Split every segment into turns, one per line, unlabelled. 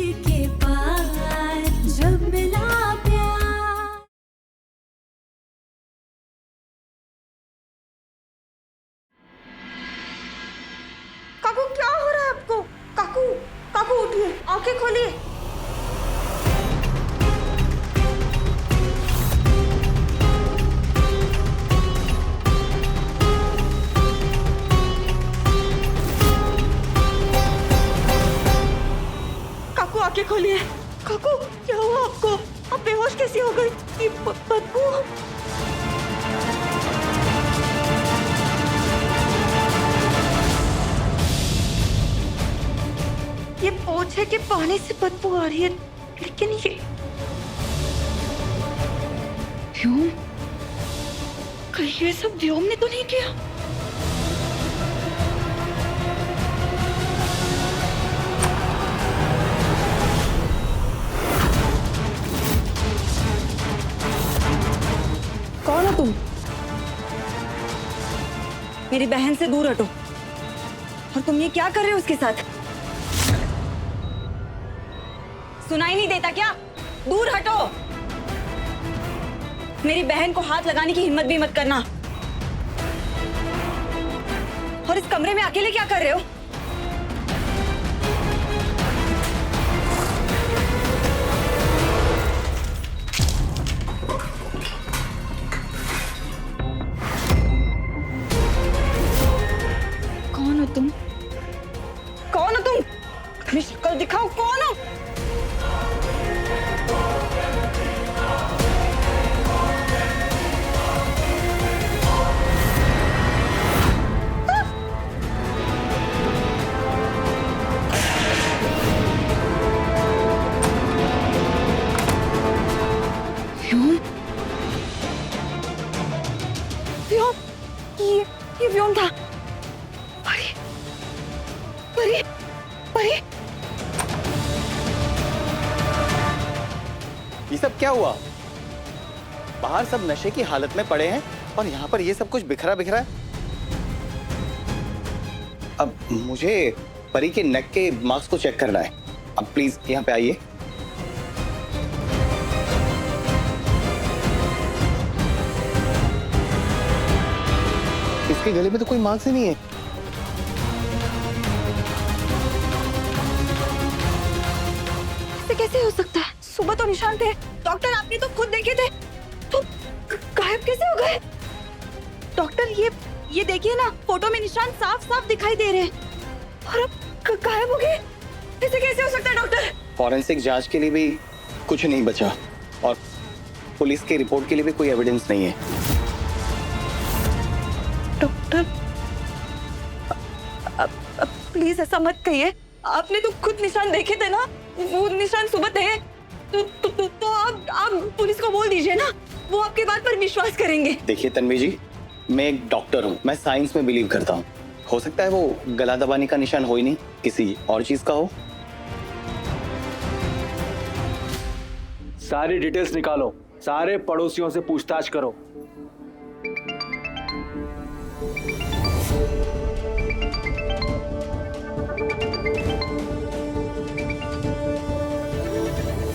के पार जब मिला प्यार।
काकू क्या हो रहा है आपको? काकू काकू उठिए, आंखें खोलिए। काकू आंखें खोलिए। काकू क्या हुआ आपको? आप बेहोश कैसी हो गई? ये बदबू। ये पोछे के पानी से बदबू आ रही है, लेकिन ये व्योम, कहीं ये सब व्योम ने तो नहीं किया?
कौन हो तुम? मेरी बहन से दूर हटो। और तुम ये क्या कर रहे हो उसके साथ? सुनाई नहीं देता क्या? दूर हटो। मेरी बहन को हाथ लगाने की हिम्मत भी मत करना। और इस कमरे में अकेले क्या कर रहे हो? कौन हो तुम? कौन हो तुम? अपनी शक्ल दिखाओ, कौन हो? व्योम? व्योम? ये व्योम था। परी, परी, परी।
ये सब क्या हुआ? बाहर सब नशे की हालत में पड़े हैं और यहाँ पर ये सब कुछ बिखरा बिखरा है। अब मुझे परी के नेक के मार्क्स को चेक करना है। अब प्लीज यहाँ पे आइए। इसके गले में तो कोई मार्क्स ही नहीं है।
ऐसे कैसे हो सकता है? सुबह तो निशान थे, डॉक्टर आपने तो खुद देखे थे, तो गायब कैसे हो गए? डॉक्टर ये देखिए ना, फोटो में निशान साफ साफ दिखाई दे रहे हैं और अब गायब हो गए। ऐसे कैसे हो सकता है डॉक्टर?
फॉरेंसिक जांच के लिए भी कुछ नहीं बचा और पुलिस की रिपोर्ट के लिए भी कोई एविडेंस नहीं है।
डॉक्टर प्लीज ऐसा मत कहिए। आपने तो खुद निशान देखे थे ना, वो निशान सुबह थे। तो आप पुलिस को बोल दीजिए ना, वो आपकी बात पर विश्वास करेंगे।
देखिए तन्वी जी, मैं एक डॉक्टर हूँ, मैं साइंस में बिलीव करता हूँ। हो सकता है वो गला दबाने का निशान हो ही नहीं, किसी और चीज का हो।
सारी डिटेल्स निकालो, सारे पड़ोसियों से पूछताछ करो।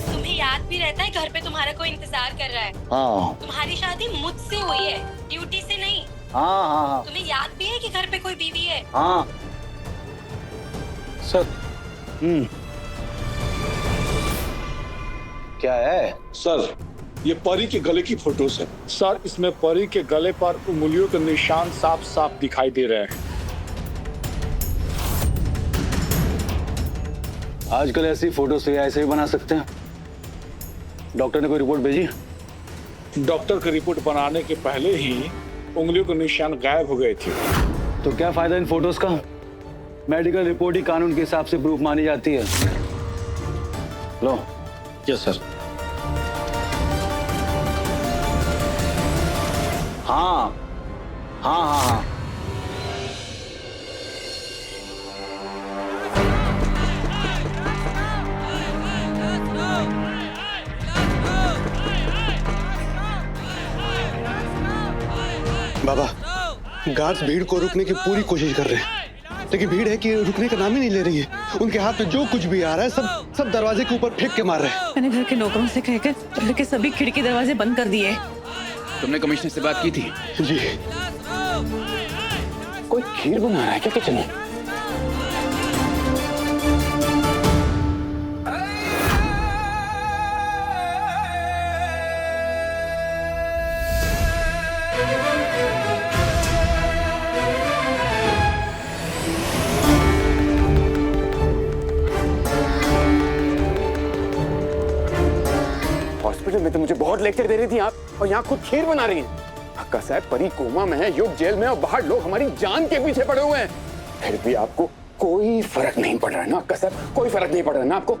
तुम्हें याद भी रहता है घर पे तुम्हारा कोई इंतजार कर रहा है?
हाँ
तुम्हारी शादी मुझसे हुई है, ड्यूटी से नहीं।
हाँ हाँ हाँ
तुम्हें याद भी है कि घर पे कोई बीवी है?
हाँ
सर।
क्या है?
सर, ये परी के गले की फोटोज है। सर, इसमें परी के गले पर उंगलियों के निशान साफ साफ दिखाई दे रहे हैं।
आजकल ऐसी फोटो से ऐसे ही बना सकते हैं। डॉक्टर ने कोई रिपोर्ट भेजी?
डॉक्टर की रिपोर्ट बनाने के पहले ही उंगलियों के निशान गायब हो गए थे।
तो क्या फायदा इन फोटोज का? मेडिकल रिपोर्ट ही कानून के हिसाब से प्रूफ मानी जाती है। लो।
Yes sir.
हाँ हाँ हाँ हाँ।
बाबा, गार्ड्स भीड़ को रुकने की पूरी कोशिश कर रहे हैं, लेकिन भीड़ है कि रुकने का नाम ही नहीं ले रही है। उनके हाथ में जो कुछ भी आ रहा है सब दरवाजे के ऊपर फेंक के मार रहे हैं।
मैंने घर के नौकरों से कहकर घर के सभी खिड़की दरवाजे बंद कर दिए।
तुमने कमिश्नर से बात की थी?
जी।
कोई खीर बना रहा है क्या किचन में? हॉस्पिटल में तो मुझे बहुत लेक्चर दे रही थी आप, और यहाँ खुद खीर बना रही हैं। अक्का साहब, परी कोमा में है, युग जेल में, और बाहर लोग हमारी जान के पीछे पड़े हुए हैं। फिर भी आपको कोई फर्क नहीं पड़ रहा है ना अक्का साहब? कोई फर्क नहीं पड़ रहा है ना आपको?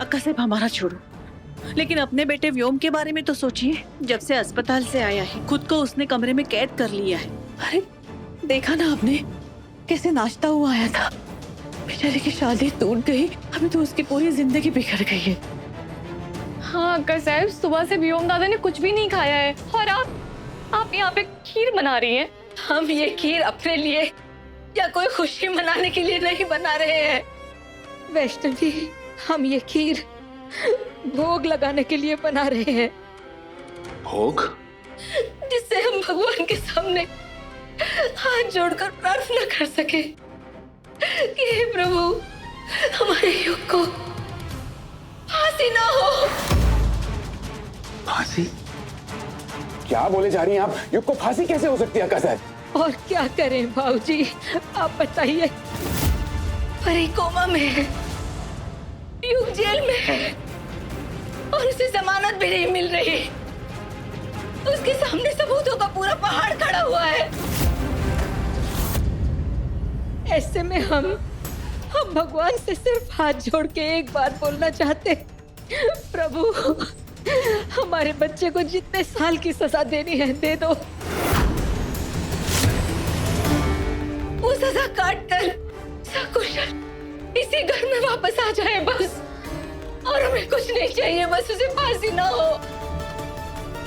अक्का साहब हमारा छोड़ो, लेकिन अपने बेटे व्योम के बारे में तो सोचिए। जब से अस्पताल से आया है खुद को उसने कमरे में कैद कर लिया है। अरे देखा ना आपने कैसे नाचता हुआ आया था। बेचारे की शादी टूट गई, अभी तो उसकी पूरी जिंदगी बिखर गई है।
हाँ अक्का साहब, सुबह से व्योम दादा ने कुछ भी नहीं खाया है, और आप यहाँ पे खीर बना रही हैं।
हम ये खीर अपने लिए या कोई खुशी मनाने के लिए नहीं बना रहे हैं वैष्णवी, हम ये खीर भोग लगाने के लिए बना रहे हैं।
भोग?
जिससे हम भगवान के सामने हाथ जोड़कर प्रार्थना कर सके कि हे प्रभु, हमारे युग को फांसी ना हो।
फांसी? क्या बोले जा रही हैं आप? युग को फांसी कैसे हो सकती है अक्का साहब?
और क्या करें भाऊजी, आप बताइए। परी कोमा में है, युग जेल में है, और उसे जमानत भी नहीं मिल रही। उसके सामने सबूतों का पूरा पहाड़ खड़ा हुआ है। ऐसे में हम भगवान से सिर्फ हाथ जोड़ के एक बात बोलना चाहते, प्रभु हमारे बच्चे को जितने साल की सजा देनी है दे दो। वो सजा काट कर सकुशल इसी घर में वापस आ जाए बस, और हमें कुछ नहीं चाहिए, बस उसे फांसी ना हो।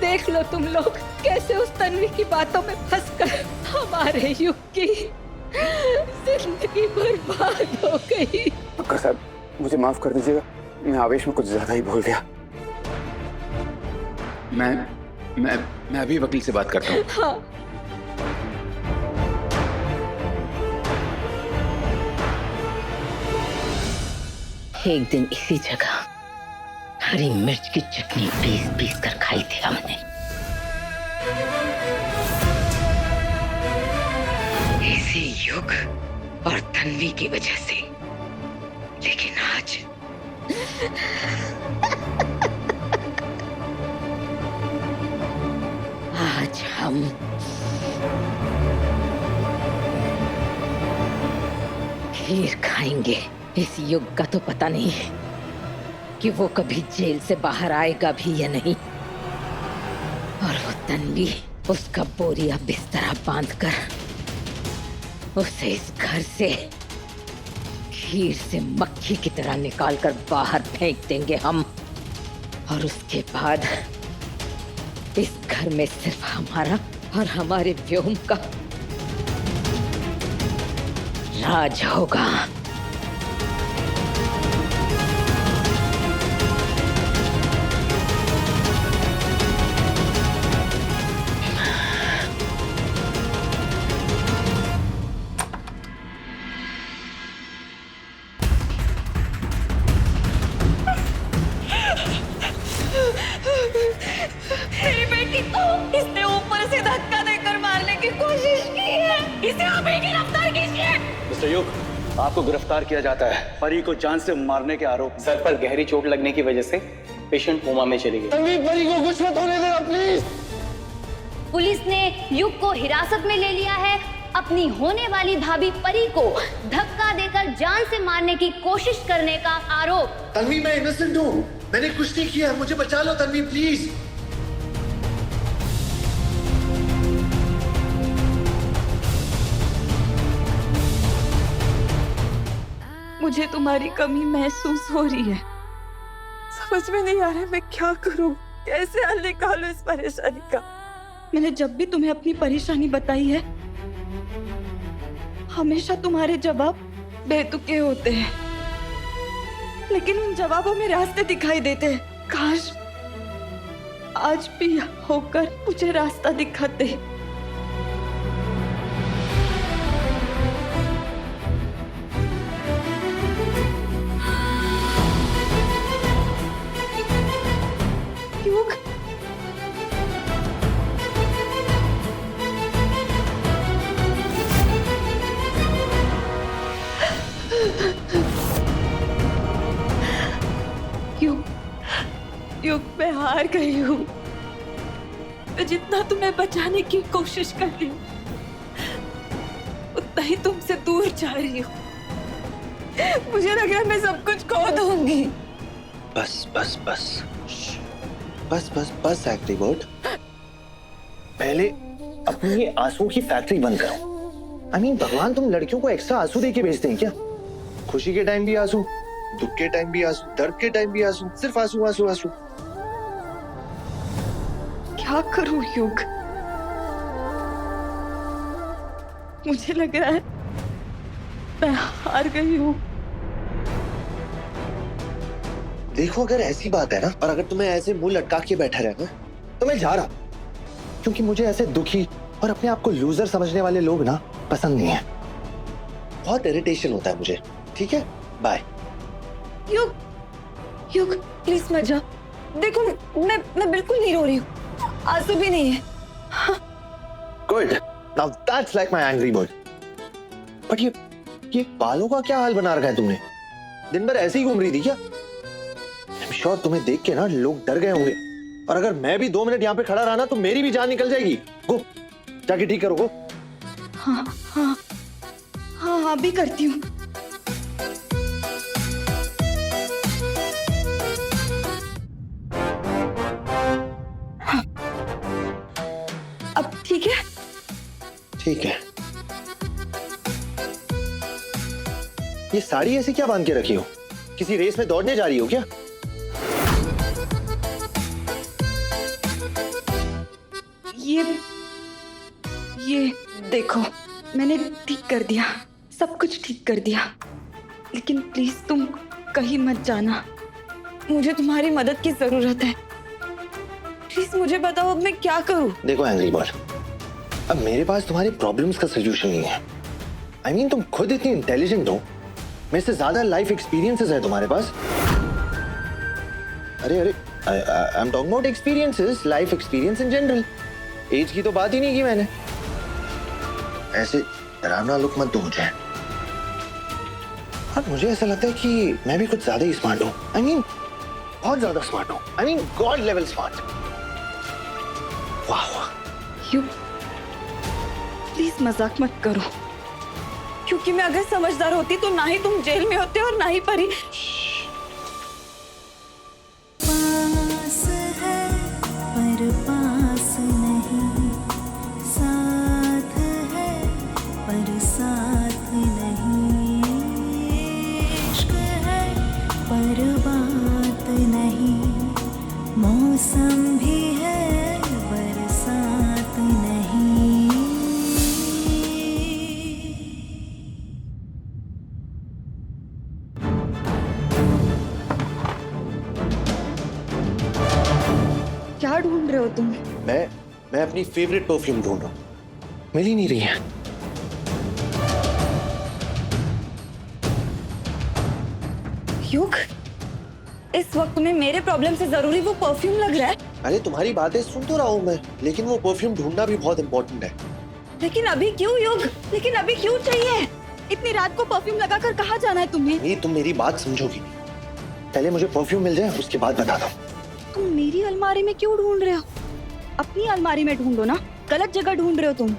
देख लो तुम लोग कैसे उस तन्वी की बातों में फंसकर हमारे युग की जिंदगी बर्बाद हो गई।
अक्का साहब मुझे माफ कर दीजिएगा, मैं आवेश में कुछ ज्यादा ही बोल गया। मैं अभी वकील से बात करता हूँ।
हाँ।
एक दिन इसी जगह हरी मिर्च की चटनी पीस कर खाई थी हमने। इसी युग और तन्वी की वजह से। लेकिन आज हम खीर खाएंगे। इस युग का तो पता नहीं कि वो कभी जेल से बाहर आएगा भी या नहीं, और वो तन्वी उसका बोरिया बिस्तरा बांधकर उसे इस घर से खीर से मक्खी की तरह निकालकर बाहर फेंक देंगे हम। और उसके बाद इस घर में सिर्फ हमारा और हमारे व्योम का राज होगा।
मेरी बेटी को इसने ऊपर से धक्का देकर मारने की कोशिश की है। इसे अभी गिरफ्तार कीजिए।
मिस्टर युग, आपको गिरफ्तार किया जाता है परी को जान से मारने के आरोप।
सर पर गहरी चोट लगने की वजह से पेशेंट कोमा में चली गई।
परी को कुछ मत होने देना प्लीज।
पुलिस ने युग को हिरासत में ले लिया है। अपनी होने वाली भाभी परी को धक्का देकर जान से मारने की कोशिश करने का आरोप।
तन्वी मैं इनोसेंट हूँ, मैंने कुछ नहीं किया, मुझे बचा लो तन्वी प्लीज।
मुझे तुम्हारी कमी महसूस हो रही है। समझ में नहीं आ रहा है मैं क्या करूं, कैसे हल निकालूं इस परेशानी का। मैंने जब भी तुम्हें अपनी परेशानी बताई है हमेशा तुम्हारे जवाब बेतुके होते हैं। लेकिन उन जवाबों में रास्ते दिखाई देते हैं। काश आज भी होकर मुझे रास्ता दिखाते। युग, युग, युग, मैं हार गई हूँ। मैं जितना तुम्हें बचाने की कोशिश कर रही हूँ, उतना ही तुमसे दूर जा रही हूँ। मुझे लग रहा है मैं सब कुछ खो दूंगी।
बस बस बस बस बस बस एंग्री बर्ड, पहले अपनी ये आंसुओं की फैक्ट्री बंद करो। I mean, भगवान तुम लड़कियों को एक्स्ट्रा आंसू दे के भेजते हैं क्या? खुशी के टाइम भी आंसू, दुख के टाइम भी आंसू, दर्द के टाइम भी आंसू, सिर्फ आंसू आंसू आंसू।
क्या करूं युग? मुझे लग रहा है मैं हार गई हूँ।
देखो अगर ऐसी बात है ना, और अगर तुम्हें ऐसे मुंह लटका के बैठा रहना, तो मैं जा रहा हूं। क्योंकि मुझे ऐसे दुखी और अपने आप को लूजर समझने वाले लोग ना पसंद नहीं है। बहुत इरिटेशन होता है मुझे। ठीक है, बाय।
युग, युग प्लीज मत जा। देखो मैं बिल्कुल नहीं रो रही हूँ, आंसू भी नहीं है।
Good, now that's like my angry bird. But ये बालों का क्या हाल बना रखा है तुमने? दिन भर ऐसे ही घूम रही थी क्या? आई एम श्योर तुम्हें देख के ना लोग डर गए होंगे, और अगर मैं भी 2 मिनट यहाँ पे खड़ा रहा ना तो मेरी भी जान निकल जाएगी। गो, जाके ठीक करो। गो।
हाँ हाँ हाँ हाँ भी करती हूँ। हाँ। अब ठीक है?
ठीक है। ये साड़ी ऐसी क्या बांध के रखी हो? किसी रेस में दौड़ने जा रही हो क्या?
ये देखो, मैंने ठीक कर दिया, सब कुछ ठीक कर दिया। लेकिन प्लीज तुम कहीं मत जाना, मुझे तुम्हारी मदद की जरूरत है। प्लीज मुझे बताओ अब मैं क्या करूं?
देखो एंग्री बर्ड, अब मेरे पास तुम्हारी प्रॉब्लम्स का सलूशन नहीं है। I mean, तुम खुद इतनी इंटेलिजेंट हो, मेरे से ज्यादा लाइफ एक्सपीरियंसेस है तुम्हारे पास। अरे I am talking about experiences, life experience in general. Age की तो बात ही नहीं की मैंने। ऐसे डरावना लुक मत दो मुझे। और मुझे ऐसा लगता है कि मैं भी कुछ ज्यादा ही स्मार्ट हूँ। I mean, बहुत ज्यादा स्मार्ट हूँ। I mean, God level smart. वाह।
यू प्लीज मजाक मत करो, क्योंकि मैं अगर समझदार होती तो ना ही तुम जेल में होते और ना ही परी।
पास है पर पास नहीं, साथ है पर साथ नहीं, इश्क है पर बात नहीं, मौसम भी है बरसात नहीं।
क्या ढूंढ रहे हो तुम?
मैं अपनी फेवरेट परफ्यूम ढूंढ रहा हूँ, मिल ही नहीं रही है।
युग, इस वक्त में मेरे प्रॉब्लम से जरूरी वो परफ्यूम लग रहा है।
अरे तुम्हारी बातें सुन तो रहा हूँ मैं, लेकिन वो परफ्यूम ढूंढना भी बहुत इंपॉर्टेंट है।
लेकिन अभी क्यों युग? लेकिन अभी क्यों चाहिए? इतनी रात को परफ्यूम लगाकर कहाँ जाना है तुम्हें?
नहीं, तुम मेरी बात समझोगी नहीं। पहले मुझे परफ्यूम मिल जाए, उसके बाद बताता हूँ।
तुम मेरी अलमारी में क्यों ढूंढ रहे हो? अपनी अलमारी में ढूंढो ना, गलत जगह ढूंढ रहे हो तुम।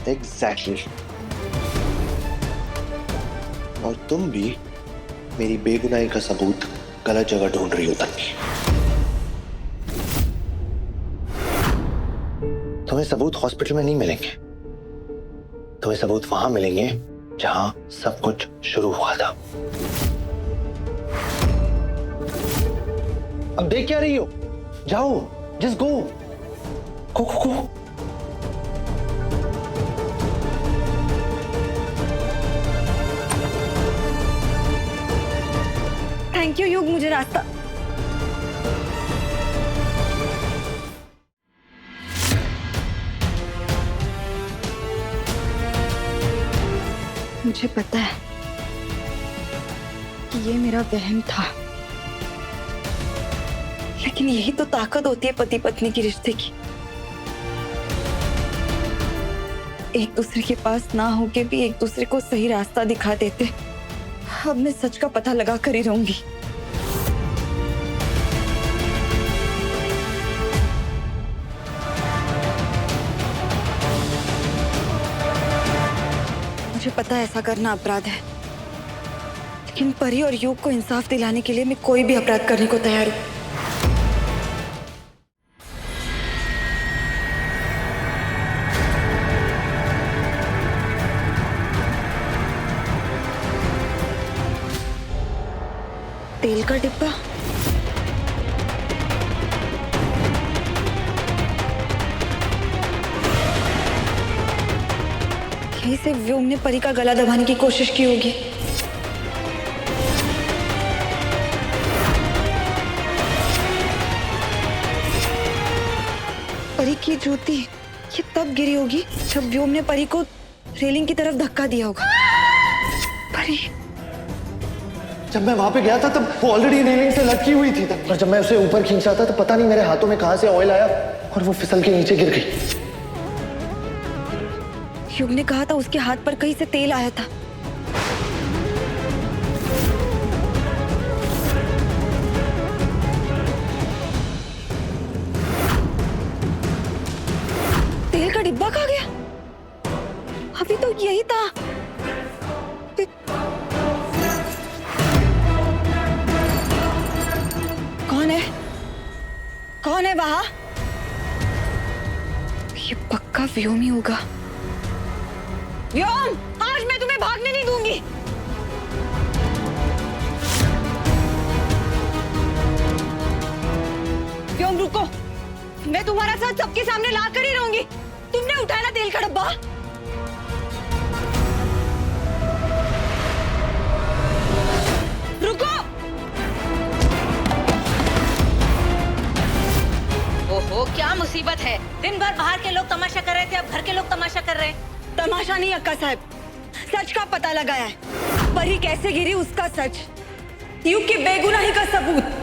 एग्जैक्टली। और तुम भी मेरी बेगुनाही का सबूत गलत जगह ढूंढ रही हो तन्वी। तुम्हें सबूत हॉस्पिटल में नहीं मिलेंगे, तुम्हें सबूत वहां मिलेंगे जहां सब कुछ शुरू हुआ था। अब देख क्या रही हो? जाओ, just go go go go.
Thank you युग, मुझे रास्ता। मुझे पता है कि ये मेरा वहम था, लेकिन यही तो ताकत होती है पति पत्नी के रिश्ते की। एक दूसरे के पास ना होके भी एक दूसरे को सही रास्ता दिखा देते। अब मैं सच का पता लगा कर ही रहूंगी। मुझे पता है ऐसा करना अपराध है, लेकिन परी और युग को इंसाफ दिलाने के लिए मैं कोई भी अपराध करने को तैयार हूं। तेल का डिब्बा, यहीं से व्योम ने परी का गला दबाने की कोशिश की होगी। परी की जूती ये तब गिरी होगी जब व्योम ने परी को रेलिंग की तरफ धक्का दिया होगा। परी,
जब मैं वहां पे गया था तब वो ऑलरेडी रेलिंग से लटकी हुई थी तब। और जब मैं उसे ऊपर खींच रहा था तो पता नहीं मेरे हाथों में कहां से ऑयल आया और वो फिसल के नीचे गिर गई।
युग ने कहा था उसके हाथ पर कहीं से तेल आया था। तेल का डिब्बा कहाँ गया? अभी तो यही था। कौन है वहां? ये पक्का व्योम ही होगा। व्योम, आज मैं तुम्हें भागने नहीं दूंगी। व्योम रुको, मैं तुम्हारा साथ सबके सामने ला कर ही रहूंगी। तुमने उठाया ना तेल का डब्बा? रुको।
ओहो, क्या मुसीबत है। दिन भर बाहर के लोग तमाशा कर रहे थे, अब घर के लोग तमाशा कर रहे हैं।
तमाशा नहीं अक्का साहब, सच का पता लगाया है। परी कैसे गिरी उसका सच, युग की बेगुनाही का सबूत।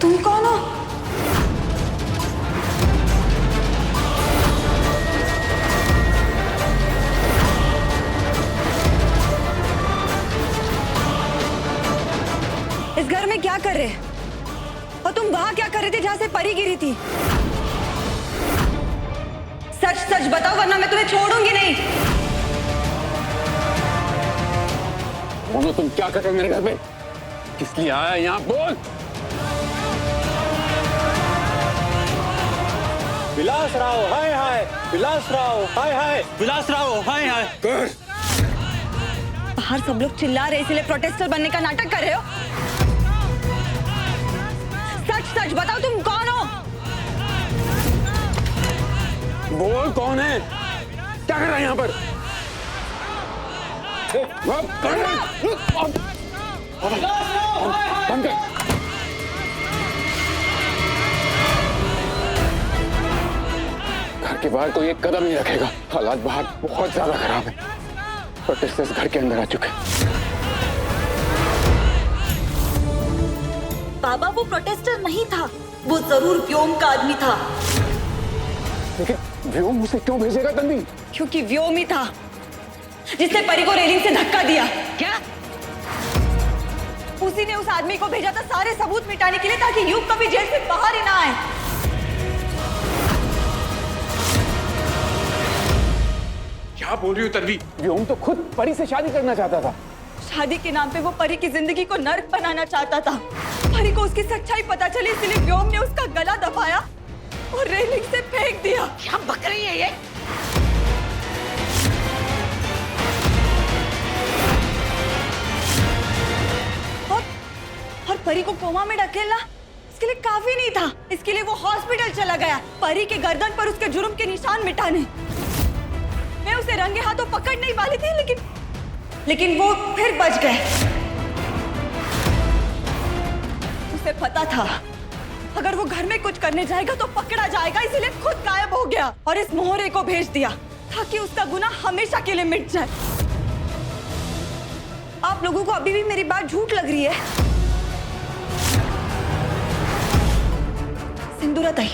तुम कौन हो? इस घर में क्या कर रहे हैं? और तुम वहां क्या कर रहे थे जहां से परी गिरी थी? सच सच बताओ वरना मैं तुम्हें छोड़ूंगी नहीं।
बोलो, तुम क्या कर रहे हो मेरे घर में? किस लिए आया यहाँ? बोल।
विलास राव, हाय हाय। विलास राव, हाय हाय। विलास राव, हाय हाय।
बाहर सब लोग चिल्ला रहे इसलिए प्रोटेस्टर बनने का नाटक कर रहे हो? सच सच बताओ तुम कौन हो?
बोल, कौन है? क्या कर रहा है यहाँ पर? बंद कर। घर के बाहर कोई एक कदम नहीं रखेगा। हालात बाहर बहुत ज्यादा खराब है। प्रोटेस्टर्स घर के अंदर आ चुके हैं।
बाबा, वो प्रोटेस्टर नहीं था, वो जरूर व्योम का आदमी था।
लेकिन व्योम उसे क्यों भेजेगा तन्वी?
क्योंकि व्योम ही था जिसने परी को रेलिंग से धक्का दिया।
क्या?
उसी ने उस आदमी को भेजा था सारे सबूत मिटाने के लिए, ताकि युग कभी जेल से बाहर ही ना आए।
क्या बोल रही हो तन्वी? व्योम तो खुद परी से शादी करना चाहता था।
शादी के नाम पे वो परी की जिंदगी को नर्क बनाना चाहता था। परी को उसकी सच्चाई पता चली, इसलिए व्योम ने उसका गला दबाया और रेलिंग से फेंक दिया।
क्या बक रही है ये?
और परी को कोमा में ढकेलना इसके लिए काफी नहीं था, इसके लिए वो हॉस्पिटल चला गया परी के गर्दन पर उसके जुर्म के निशान मिटाने। मैं उसे रंगे हाथों पकड़ नहीं वाली थी, लेकिन वो फिर बच गए। उसे पता था अगर वो घर में कुछ करने जाएगा तो पकड़ा जाएगा, इसीलिए खुद गायब हो गया और इस मोहरे को भेज दिया ताकि उसका गुनाह हमेशा के लिए मिट जाए। आप लोगों को अभी भी मेरी बात झूठ लग रही है? सिंदूरा ताई,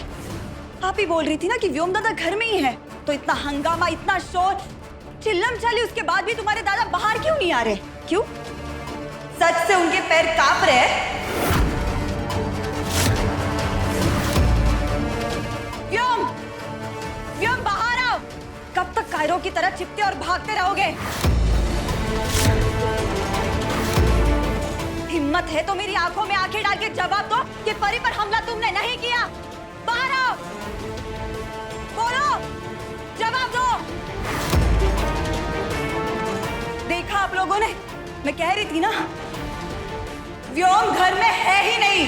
आप ही बोल रही थी ना कि व्योम दादा घर में ही है, तो इतना हंगामा, इतना शोर, चिल्लम चाली, उसके बाद भी तुम्हारे दादा बाहर क्यों नहीं आ रहे? क्यों? सच से उनके पैर कांप रहे हैं? व्योम, व्योम बाहर आओ। कब तक कायरों की तरह चिपते और भागते रहोगे? हिम्मत है तो मेरी आंखों में आंखें डाल के जवाब दो कि परी पर हमला तुमने नहीं किया। बाहर आओ, बोलो, जवाब दो। देखा आप लोगों ने, मैं कह रही थी ना, व्योम घर में है ही नहीं।